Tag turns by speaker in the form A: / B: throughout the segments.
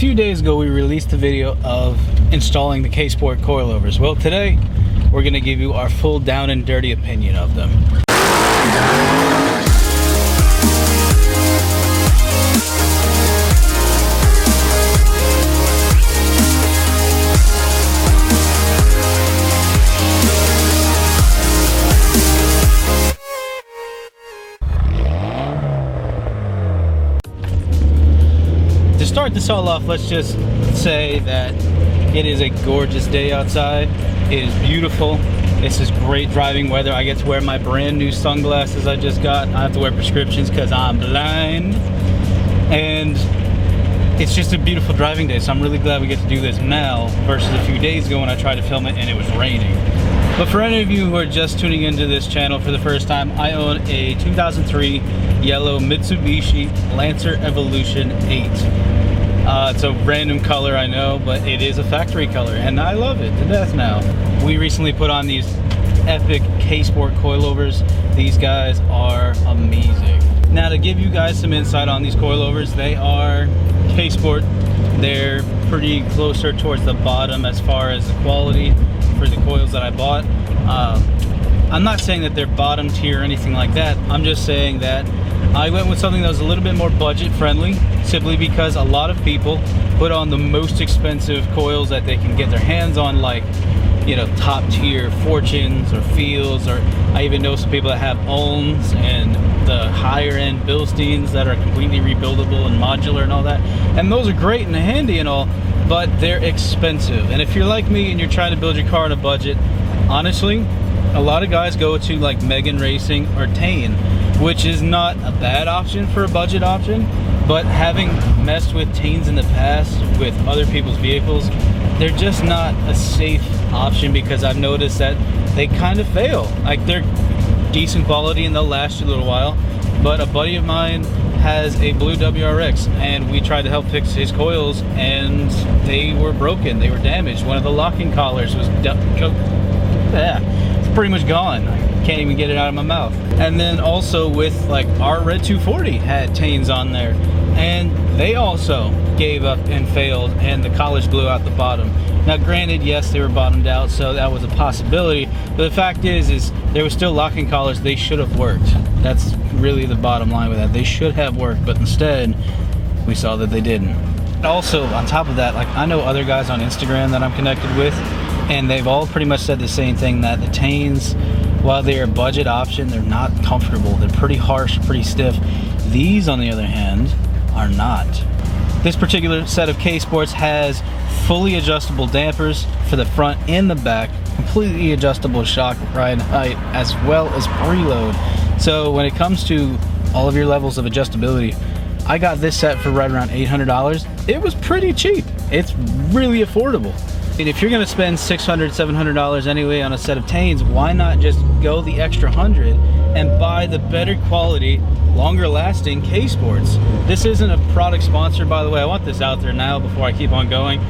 A: few days ago we released a video of installing the Ksport coilovers. Well, today we're going to give you our full down and dirty opinion of them. To start this all off, let's just say that it is a gorgeous day outside. It is beautiful. This is great driving weather. I get to wear my brand new sunglasses I just got. I have to wear prescriptions because I'm blind. And it's just a beautiful driving day, so I'm really glad we get to do this now versus a few days ago when I tried to film it and it was raining. But for any of you who are just tuning into this channel for the first time, I own a 2003 yellow Mitsubishi Lancer Evolution 8. It's a random color, I know, but it is a factory color, and I love it to death now. We recently put on these epic Ksport coilovers. These guys are amazing. Now, to give you guys some insight on these coilovers, they are Ksport. They're pretty closer towards the bottom as far as the quality for the coils that I bought. I'm not saying that they're bottom tier or anything like that. I'm just saying that I went with something that was a little bit more budget friendly, simply because a lot of people put on the most expensive coils that they can get their hands on, like, you know, top tier Fortunes or Fields, or I even know some people that have Ulms and the higher end Bilsteins that are completely rebuildable and modular and all that. And those are great and handy and all, but they're expensive. And if you're like me and you're trying to build your car on a budget, honestly, a lot of guys go to like Megan Racing or Tane, which is not a bad option for a budget option, but having messed with Tanes in the past with other people's vehicles, they're just not a safe option because I've noticed that they kind of fail. Like, they're decent quality and they'll last you a little while, but a buddy of mine has a blue WRX and we tried to help fix his coils and they were broken, they were damaged. One of the locking collars was pretty much gone. I can't even get it out of my mouth. And then also with, like, our Red 240 had Tanes on there and they also gave up and failed and the collars blew out the bottom. Now granted, yes, they were bottomed out, so that was a possibility, but the fact is there were still locking collars. They should have worked. That's really the bottom line with that. They should have worked, but instead we saw that they didn't. Also, on top of that, like, I know other guys on Instagram that I'm connected with, and they've all pretty much said the same thing, that the Tanes, while they're a budget option, they're not comfortable. They're pretty harsh, pretty stiff. These, on the other hand, are not. This particular set of Ksports has fully adjustable dampers for the front and the back, completely adjustable shock ride height, as well as preload. So when it comes to all of your levels of adjustability, I got this set for right around $800. It was pretty cheap. It's really affordable. And if you're gonna spend $600, $700 anyway on a set of Tanes, why not just go the extra 100 and buy the better quality, longer lasting Ksports? This isn't a product sponsor, by the way. I want this out there now before I keep on going.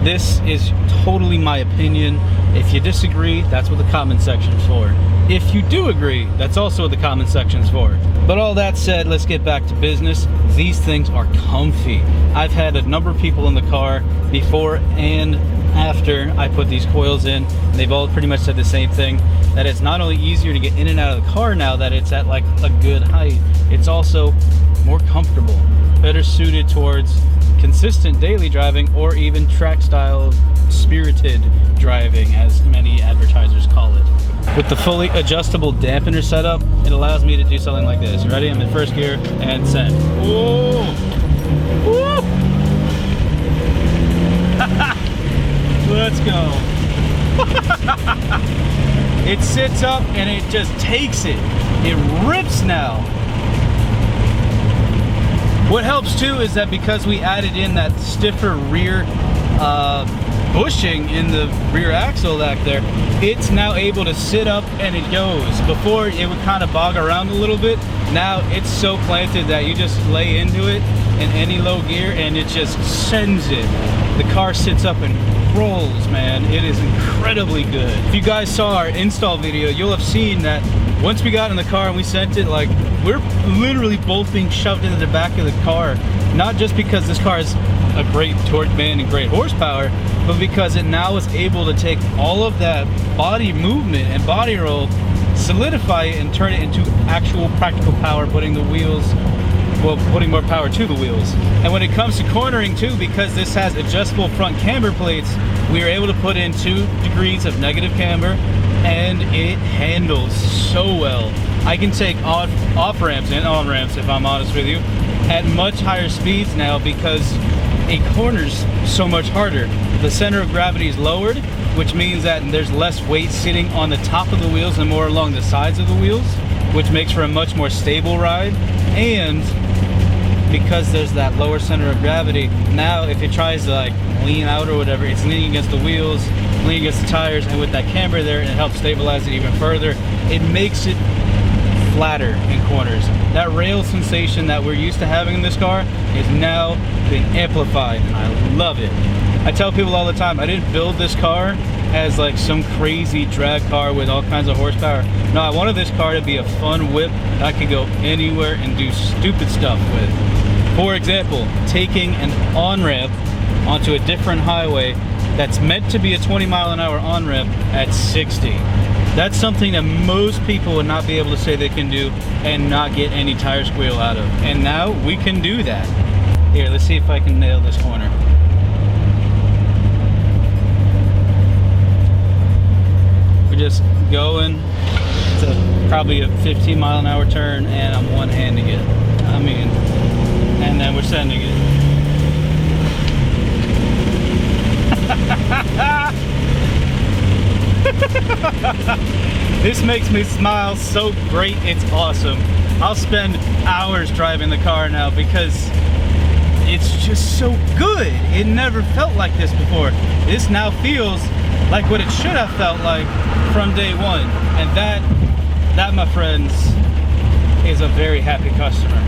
A: This is totally my opinion. If you disagree, that's what the comment section's for. If you do agree, that's also what the comment section's for. But all that said, let's get back to business. These things are comfy. I've had a number of people in the car before and after I put these coils in. They've all pretty much said the same thing, that it's not only easier to get in and out of the car now that it's at like a good height, it's also more comfortable, better suited towards consistent daily driving or even track style spirited driving, as many advertisers call it. With the fully adjustable dampener setup, it allows me to do something like this. Ready? I'm in first gear and send. Whoa! Woo! Let's go. It sits up and it just takes it. It rips now. What helps too is that because we added in that stiffer rear bushing in the rear axle back there, it's now able to sit up and it goes. Before it would kind of bog around a little bit. Now it's so planted that you just lay into it in any low gear and it just sends it. The car sits up and rolls, man. It is incredibly good. If you guys saw our install video, you'll have seen that once we got in the car and we sent it, like, we're literally both being shoved into the back of the car. Not just because this car is a great torque band and great horsepower, but because it now is able to take all of that body movement and body roll, solidify it, and turn it into actual practical power, putting more power to the wheels. And when it comes to cornering too, because this has adjustable front camber plates, we are able to put in 2 degrees of negative camber, and it handles so well. I can take off ramps and on ramps, if I'm honest with you, at much higher speeds now because it corners so much harder. The center of gravity is lowered, which means that there's less weight sitting on the top of the wheels and more along the sides of the wheels, which makes for a much more stable ride. And because there's that lower center of gravity, now if it tries to like lean out or whatever, it's leaning against the wheels, leaning against the tires, and with that camber there, it helps stabilize it even further. It makes it flatter in corners. That rail sensation that we're used to having in this car is now been amplified, and I love it. I tell people all the time, I didn't build this car as like some crazy drag car with all kinds of horsepower. No, I wanted this car to be a fun whip that I could go anywhere and do stupid stuff with. For example, taking an on-ramp onto a different highway that's meant to be a 20-mile-an-hour on-ramp at 60. That's something that most people would not be able to say they can do and not get any tire squeal out of. And now we can do that. Here, let's see if I can nail this corner. We're just going. It's probably a 15-mile-an-hour turn, and I'm one-handing it. And then we're sending it. This makes me smile so great, it's awesome. I'll spend hours driving the car now because it's just so good. It never felt like this before. This now feels like what it should have felt like from day one. And that, my friends, is a very happy customer.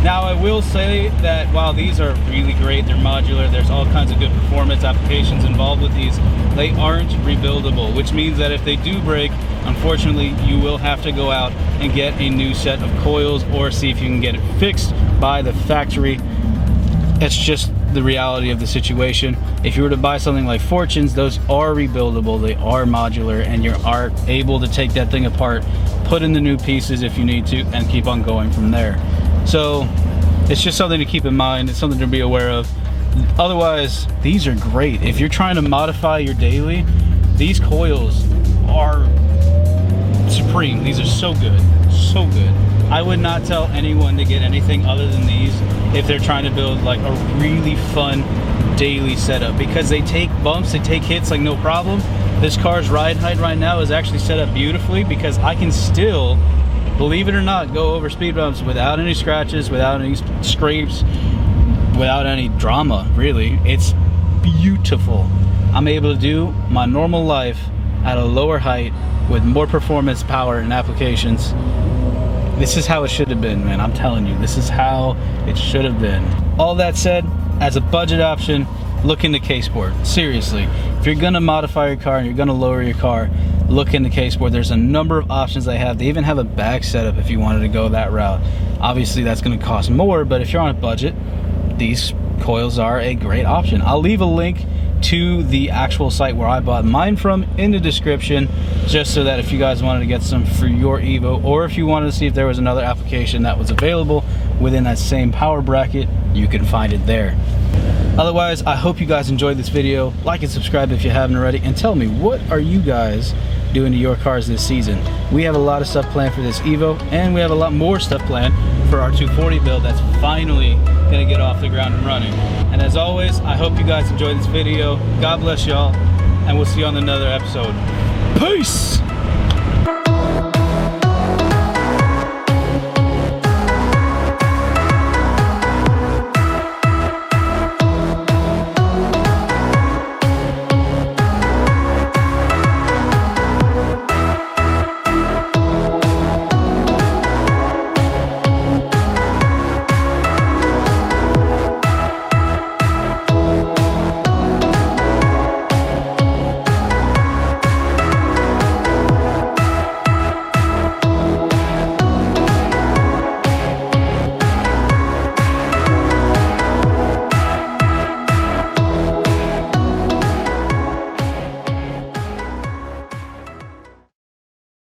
A: Now, I will say that while these are really great, they're modular, there's all kinds of good performance applications involved with these, they aren't rebuildable, which means that if they do break, unfortunately, you will have to go out and get a new set of coils or see if you can get it fixed by the factory. It's just the reality of the situation. If you were to buy something like Fortunes, those are rebuildable, they are modular, and you are able to take that thing apart, put in the new pieces if you need to, and keep on going from there. So it's just something to keep in mind. It's something to be aware of. Otherwise, these are great. If you're trying to modify your daily, these coils are supreme. These are so good, so good. I would not tell anyone to get anything other than these if they're trying to build like a really fun daily setup, because they take bumps, they take hits like no problem. This car's ride height right now is actually set up beautifully because I can still, believe it or not, go over speed bumps without any scratches, without any scrapes, without any drama, really. It's beautiful. I'm able to do my normal life at a lower height with more performance, power, and applications. This is how it should have been, man. I'm telling you, this is how it should have been. All that said, as a budget option, look into Ksport. Seriously, if you're gonna modify your car and you're gonna lower your car, look into Ksport. There's a number of options they have. They even have a bag setup if you wanted to go that route. Obviously, that's gonna cost more, but if you're on a budget, these coils are a great option. I'll leave a link to the actual site where I bought mine from in the description, just so that if you guys wanted to get some for your Evo, or if you wanted to see if there was another application that was available within that same power bracket, you can find it there. Otherwise, I hope you guys enjoyed this video. Like and subscribe if you haven't already, and tell me, what are you guys doing to your cars this season? We have a lot of stuff planned for this Evo, and we have a lot more stuff planned for our 240 build that's finally gonna get off the ground and running. And as always, I hope you guys enjoyed this video. God bless y'all, and we'll see you on another episode. Peace!